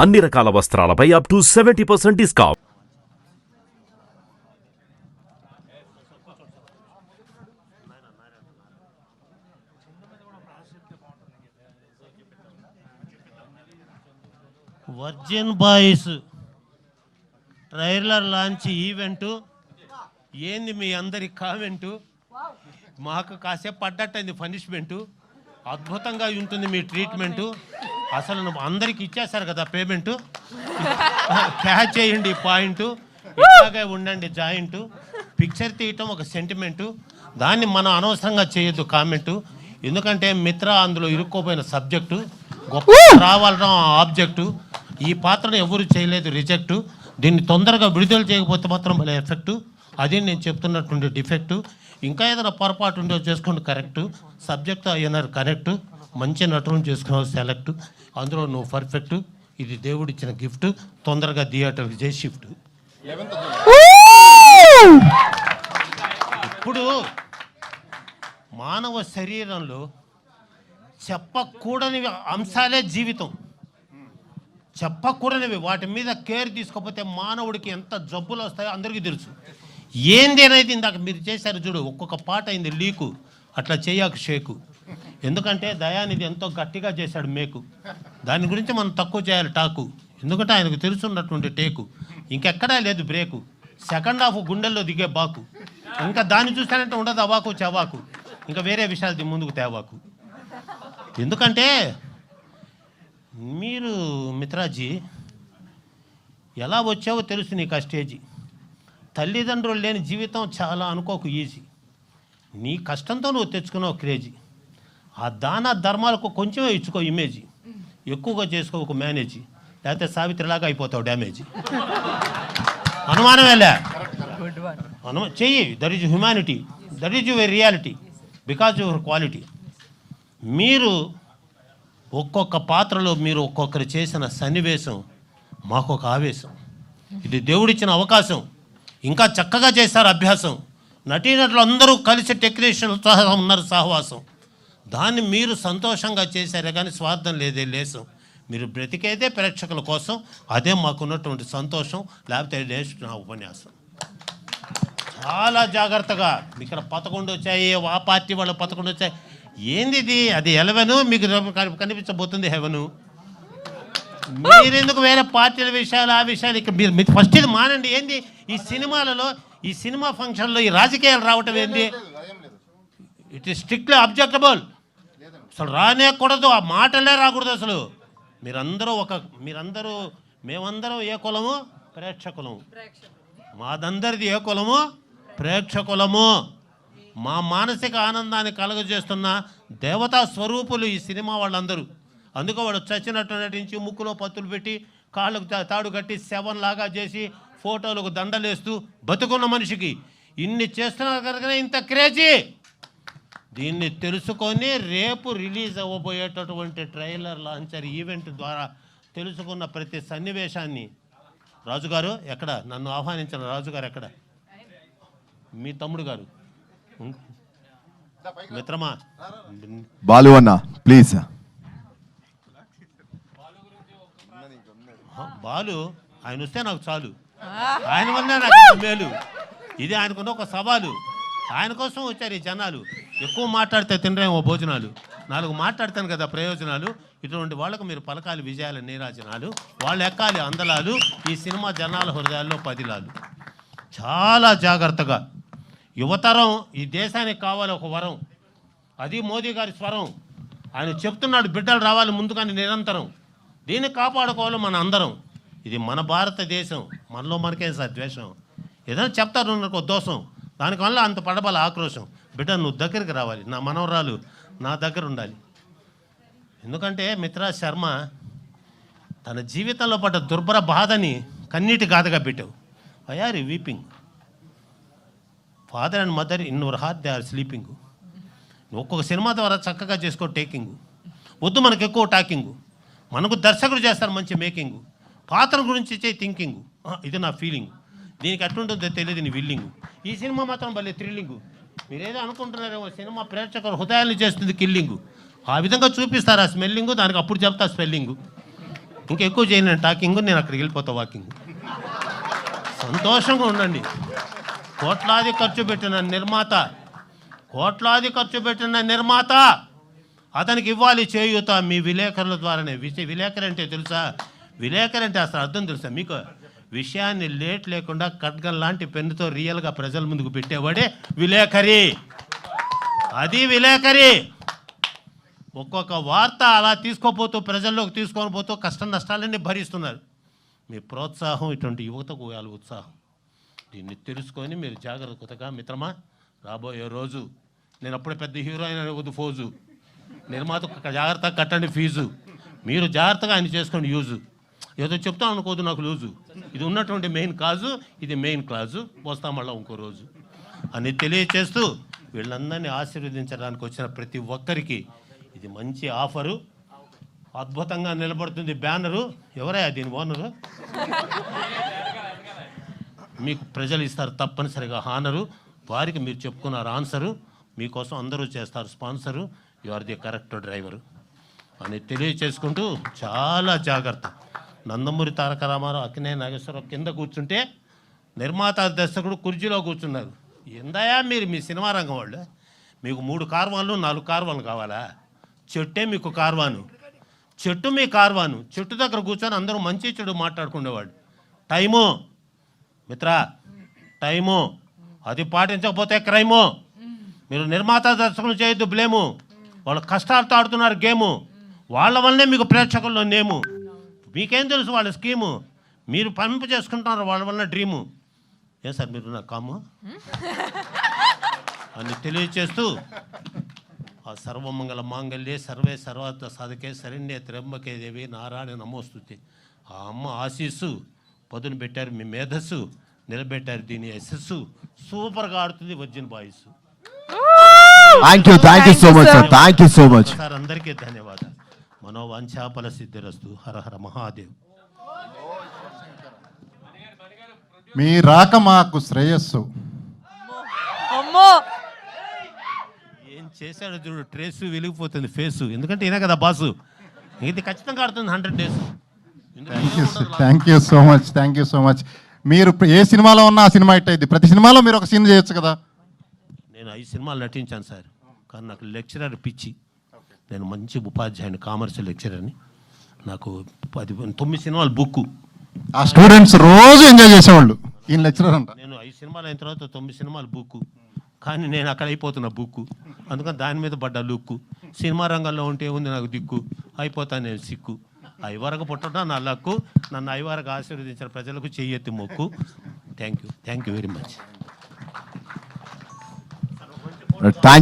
అన్ని రకాల వస్త్రాలపై up to 70% discount. Virgin boys trailer launch event ఏంది మీ అందరి కామెంటు? మాకు కాసేపు పడ్డట్టయింది పనిష్మెంటు. అద్భుతంగా ఉంటుంది మీ ట్రీట్మెంటు. అసలు అందరికి ఇచ్చేస్తారు కదా పేమెంటు. క్యాచ్ చేయండి పాయింట్. ఇలాగే ఉండండి జాయింట్. పిక్చర్ తీయటం ఒక సెంటిమెంటు. దాన్ని మనం అనవసరంగా చేయొద్దు కామెంటు. ఎందుకంటే మిత్ర అందులో ఇరుక్కోపోయిన సబ్జెక్టు, గొప్ప రావాలన్న ఆబ్జెక్టు. ఈ పాత్రను ఎవరు చేయలేదు, రిజెక్టు. దీన్ని తొందరగా విడుదల చేయకపోతే మాత్రం భలే ఎఫెక్టు. అదే నేను చెప్తున్నటువంటి డిఫెక్టు. ఇంకా ఏదైనా పొరపాటు ఉండో చేసుకోండి కరెక్టు. సబ్జెక్ట్ అయినారు కరెక్టు. మంచి నటులను చేసుకున్నావు సెలెక్ట్. అందులో నువ్వు పర్ఫెక్టు. ఇది దేవుడిచ్చిన గిఫ్ట్. తొందరగా థియేటర్ విజయ్ షిఫ్ట్. ఇప్పుడు మానవ శరీరంలో చెప్పకూడని అంశాలే జీవితం. చెప్పకూడనివి వాటి మీద కేర్ తీసుకోకపోతే మానవుడికి ఎంత జబ్బులు వస్తాయో అందరికీ తెలుసు. ఏంది అనేది ఇందాక మీరు చేశారు చూడు, ఒక్కొక్క పాట అయింది లీకు. అట్లా చేయకు షేకు. ఎందుకంటే దయానిధి ఎంతో గట్టిగా చేశాడు మేకు. దాని గురించి మనం తక్కువ చేయాలి టాకు. ఎందుకంటే ఆయనకు తెలుసున్నటువంటి టేకు. ఇంకెక్కడా లేదు బ్రేకు. సెకండ్ హాఫ్ గుండెల్లో దిగే బాకు. ఇంకా దాన్ని చూస్తానంటే ఉండదు అవాకు చవాకు. ఇంకా వేరే విషయాలు ముందుకు తేవాకు. ఎందుకంటే మీరు మిత్రాజీ ఎలా వచ్చావో తెలుసు నీకు ఆ స్టేజీ. తల్లిదండ్రులు లేని జీవితం చాలా అనుకోకు ఈజీ. నీ కష్టంతో నువ్వు తెచ్చుకున్నావు క్రేజీ. ఆ దాన ధర్మాలకు కొంచెమే ఇచ్చుకో ఇమేజీ. ఎక్కువగా చేసుకోకు మేనేజీ. లేకపోతే సావిత్రిలాగా అయిపోతావు డ్యామేజీ. అనుమానమేలే చెయ్యి. That is humanity. That is your reality because your quality. మీరు ఒక్కొక్క పాత్రలో మీరు ఒక్కొక్కరు చేసిన సన్నివేశం మాకొక ఆవేశం. ఇది దేవుడిచ్చిన అవకాశం. ఇంకా చక్కగా చేశారు అభ్యాసం. నటీనటులు అందరూ కలిసి టెక్నీషియన్లు సహా ఉన్నారు సహవాసం. దాన్ని మీరు సంతోషంగా చేశారే కానీ స్వార్థం లేదే లేసం. మీరు బ్రతికేదే ప్రేక్షకుల కోసం. అదే మాకున్నటువంటి సంతోషం. లేకపోతే నెక్స్ట్ నా ఉపన్యాసం. చాలా జాగ్రత్తగా. ఇక్కడ 11 వచ్చాయి, ఆ పార్టీ వాళ్ళు 11 వచ్చాయి. ఏంది ఇది? అది 11 మీకు కనిపించబోతుంది హెవెను. మీరెందుకు వేరే పార్టీల విషయాలు ఆ విషయాలు ఇక్కడ మీరు ఫస్ట్ ఇది మానండి. ఏంది ఈ సినిమాలలో, ఈ సినిమా ఫంక్షన్లో ఈ రాజకీయాలు రావటం ఏంది? It is strictly objectable. అసలు రానేకూడదు, ఆ మాటలే రాకూడదు అసలు. మీరందరూ మేమందరం ఏ కులము? ప్రేక్షకులము. మాదందరిది ఏ కులము? ప్రేక్షకులము. మా మానసిక ఆనందాన్ని కలుగజేస్తున్న దేవతా స్వరూపులు ఈ సినిమా వాళ్ళందరూ. అందుకే వాడు చచ్చినట్టు నటించి ముక్కులో పత్తులు పెట్టి కాళ్ళకు తాడు కట్టి శవంలాగా చేసి ఫోటోలకు దండలేస్తూ బతుకున్న మనిషికి ఇన్ని చేస్తున్నారు కనుక ఇంత క్రేజీ. దీన్ని తెలుసుకొని రేపు రిలీజ్ అవ్వబోయేటటువంటి ట్రైలర్ లాంచర్ ఈవెంట్ ద్వారా తెలుసుకున్న ప్రతి సన్నివేశాన్ని రాజుగారు ఎక్కడ? నన్ను ఆహ్వానించిన రాజుగారు ఎక్కడ? మీ తమ్ముడు గారు మిత్రమా బాలు అన్న ప్లీజ్. బాలు ఆయన వస్తే నాకు చాలు. ఆయన వల్లే నాకు మేలు. ఇది ఆయనకున్న ఒక సవాలు. ఆయన కోసం వచ్చారు ఈ జనాలు. ఎక్కువ మాట్లాడితే తినరేమో భోజనాలు. 4 మాట్లాడతాను కదా ప్రయోజనాలు. ఇటువంటి వాళ్ళకు మీరు పలకాలి విజయాల నీరాజనాలు. వాళ్ళు ఎక్కాలి అందలాలు. ఈ సినిమా జనాల హృదయాల్లో పదిలాలు. చాలా జాగ్రత్తగా. యువతరం ఈ దేశానికి కావాలి ఒక వరం. అది మోదీ గారి స్వరం. ఆయన చెప్తున్నాడు బిడ్డలు రావాలి ముందుగానే నిరంతరం. దీన్ని కాపాడుకోవాలి మన అందరం. ఇది మన భారతదేశం. మనలో మనకేం సార్ ద్వేషం? ఏదైనా చెప్తారు నాకు దోషం. దానివల్ల అంత పడబల ఆక్రోశం. బిడ్డ నువ్వు దగ్గరికి రావాలి. నా మనవరాలు నా దగ్గర ఉండాలి. ఎందుకంటే మిత్రా శర్మ తన జీవితంలో పడ్డ దుర్భర బాధని కన్నీటి గాథగా పెట్టావు. Why are you weeping? Father and mother in your heart they are sleeping. ఒక్కొక్క సినిమా ద్వారా చక్కగా చేసుకో టేకింగ్. వద్దు మనకు ఎక్కువ టాకింగు. మనకు దర్శకుడు చేస్తారు మంచి మేకింగు. పాత్ర గురించి ఇచ్చే థింకింగు. ఇది నా ఫీలింగ్. దీనికి ఎట్లుంటుందో తెలియదు నీ విల్లింగు. ఈ సినిమా మాత్రం భలే థ్రిల్లింగు. మీరేదో అనుకుంటున్నారేమో సినిమా ప్రేక్షకుల హృదయాన్ని చేస్తుంది కిల్లింగు. ఆ విధంగా చూపిస్తారు ఆ స్మెల్లింగు. దానికి అప్పుడు చెప్తా స్పెల్లింగు. ఇంకెక్కువ చేయను టాకింగ్, నేను అక్కడికి వెళ్ళిపోతా వాకింగ్. సంతోషంగా ఉండండి. కోట్లాది ఖర్చు పెట్టిన నిర్మాత అతనికి ఇవ్వాలి చేయూత మీ విలేకరుల ద్వారానే. విలేకరు అంటే తెలుసా? విలేకరు అంటే అసలు అర్థం తెలుసా మీకు? విషయాన్ని లేట్ లేకుండా ఖడ్గం లాంటి పెన్నుతో రియల్గా ప్రజల ముందుకు పెట్టేవాడే విలేకరి. అది విలేకరి. ఒక్కొక్క వార్త అలా తీసుకోపోతూ ప్రజల్లోకి తీసుకొని పోతూ కష్ట నష్టాలన్నీ భరిస్తున్నారు. మీ ప్రోత్సాహం ఇటువంటి యువతకు ఇవ్వాలి, ఉత్సాహం. దీన్ని తెలుసుకొని మీరు జాగ్రత్తగా మిత్రమా, రాబోయే రోజు నేను అప్పుడే పెద్ద హీరో అయిన వద్దు ఫోజు, నిర్మాతకు జాగ్రత్తగా కట్టండి ఫీజు, మీరు జాగ్రత్తగా ఆయన చేసుకోండి యూజు. ఏదో చెప్తాను అనుకోదు నాకు లూజు. ఇది ఉన్నటువంటి మెయిన్ కాజు, ఇది మెయిన్ క్లాజు, వస్తాం మళ్ళీ ఇంకో రోజు అని తెలియచేస్తూ వీళ్ళందరినీ ఆశీర్వదించడానికి వచ్చిన ప్రతి ఒక్కరికి ఇది మంచి ఆఫరు. అద్భుతంగా నిలబడుతుంది బ్యానరు. ఎవరయ్యా దీని ఓనరు? మీకు ప్రజలు ఇస్తారు తప్పనిసరిగా హానరు. వారికి మీరు చెప్పుకున్నారు ఆన్సరు. మీకోసం అందరూ చేస్తారు sponsor. You are the correct driver అని తెలియచేసుకుంటూ చాలా జాగ్రత్త. నందమూరి తారక రామారావు, అక్కినేని నాగేశ్వరరావు కింద కూర్చుంటే నిర్మాత దర్శకుడు కుర్చీలో కూర్చున్నారు. ఎందయా మీరు మీ సినిమా రంగం వాళ్ళు? మీకు 3 కార్వాన్లు 4 కార్వాన్లు కావాలా? చెట్టే మీకు కార్వాను, చెట్టు మీ కార్వాను. చెట్టు దగ్గర కూర్చొని అందరూ మంచి చెడు మాట్లాడుకునేవాడు. Time Mitra, time. అది పాటించకపోతే క్రైము. మీరు నిర్మాత దర్శకులు చేయొద్దు బ్లేము. వాళ్ళు కష్టాలతో ఆడుతున్నారు గేము. వాళ్ళ వల్లనే మీకు ప్రేక్షకుల్లో నేము. మీకేం తెలుసు వాళ్ళ స్కీము? మీరు పంపు చేసుకుంటున్నారు వాళ్ళ వల్ల డ్రీము. ఏం సార్ మీరు నా కాము అని తెలియచేస్తూ ఆ సర్వమంగళ మాంగళ్యే సర్వే సర్వార్థ సాధకే శరణ్యే త్ర్యంబకే దేవి నారాయణ నమోస్తుతి. ఆ అమ్మ ఆశీస్సు పదును పెట్టారు, మీ మేధస్సు నిలబెట్టారు దీని యశస్సు. సూపర్గా ఆడుతుంది virgin boys. Thank you so much sir. Thank you so much sir. అందరికీ ధన్యవాదాలు. మనోవాంఛాఫల సిద్ధిరస్తు. హర హర మహాదేవ్. మీ రాక మాకు శ్రేయస్సు. ఏం చేశాడు చూడు, ట్రేసు వెలిగిపోతుంది ఫేసు. ఎందుకంటే ఈయన కదా బాసు. ఇది ఖచ్చితంగా ఆడుతుంది 100 days. Thank you so much. మీరు ఏ సినిమాలో ఉన్నా ఆ సినిమా హిట్ అయింది. ప్రతి సినిమాలో మీరు ఒక సీన్ చేయొచ్చు కదా. నేను 5 సినిమాలు నటించాను సార్. కానీ నాకు లెక్చరర్ పిచ్చి. నేను మంచి ఉపాధ్యాయుని, కామర్షియల్ లెక్చరర్ని. నాకు 9 సినిమాలు బుక్కు. ఆ స్టూడెంట్స్ రోజు ఎంజాయ్ చేసేవాళ్ళు. ఈయన లెక్చరర్ అంట. నేను 5 సినిమాలు అయిన తర్వాత 9 సినిమాలు బుక్కు. కానీ నేను అక్కడ అయిపోతున్నా బుక్కు. అందుకని దాని మీద పడ్డా లుక్కు. సినిమా రంగంలో ఉంటే ఉంది నాకు దిక్కు. అయిపోతాను నేను సిక్కు. ఐవరకు పుట్టడం నా లక్కు. నన్ను ఐవరకు ఆశీర్వదించిన ప్రజలకు చెయ్యెత్తి మొక్కు. Thank you very much. Thank